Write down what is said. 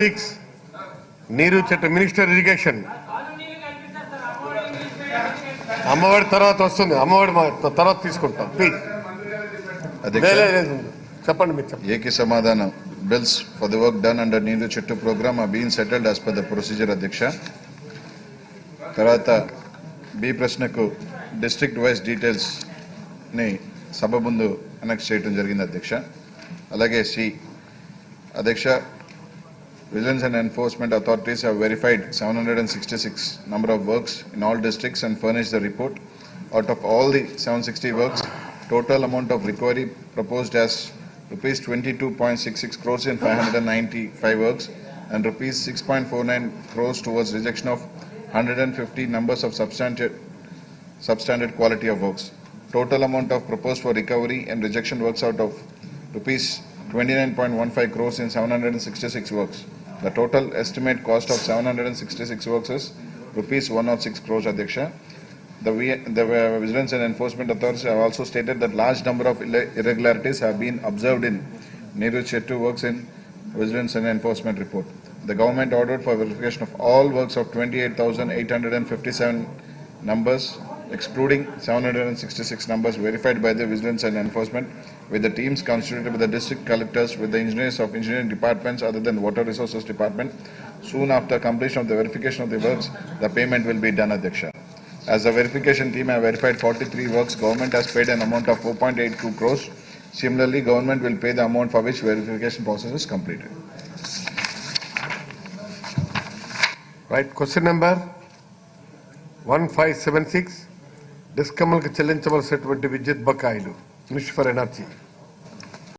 6 Neeru Chetta, Minister Irrigation. Amma Vodi తర్వాత వస్తుంది, అమ్మఒడి తర్వాత తీసుకుంటాం. ప్లీజ్ చెప్పండి మీరు. ఏకి సమాధానం. Bills for the work done under Neeru Chetta program are being settled as per the procedure, అధ్యక్ష. తర్వాత బి ప్రశ్నకు డిస్ట్రిక్ట్ వైజ్ డీటెయిల్స్ ని సభ ముందు అనెక్స్ చేయడం జరిగింది, అధ్యక్ష. అలాగే సి అధ్యక్ష, Vigilance and Enforcement authorities have verified 766 number of works in all districts and furnished the report. Out of all the 760 works, total amount of recovery proposed as rupees 22.66 crores in 595 works and rupees 6.49 crores towards rejection of 150 numbers of substandard quality of works. Total amount of proposed for recovery and rejection works out of rupees 29.15 crores in 766 works. The total estimate cost of 766 works is rupees 106 crores, Adhyaksha. The Vigilance and Enforcement authorities have also stated that large number of irregularities have been observed in Neeru Chetta works in Vigilance and Enforcement report. The government ordered for verification of all works of 28,857 numbers, excluding 766 numbers verified by the Vigilance and Enforcement, with the teams constituted by the district collectors, with the engineers of engineering departments other than Water Resources Department. Soon after completion of the verification of the works, the payment will be done, Adhyaksha. As the verification team have verified 43 works, government has paid an amount of 4.82 crores. Similarly, government will pay the amount for which verification process is completed. Right, question number 1576. డిస్కమ్లకు చెల్లించవలసినటువంటి విద్యుత్ బకాయిలు. Minister for energy.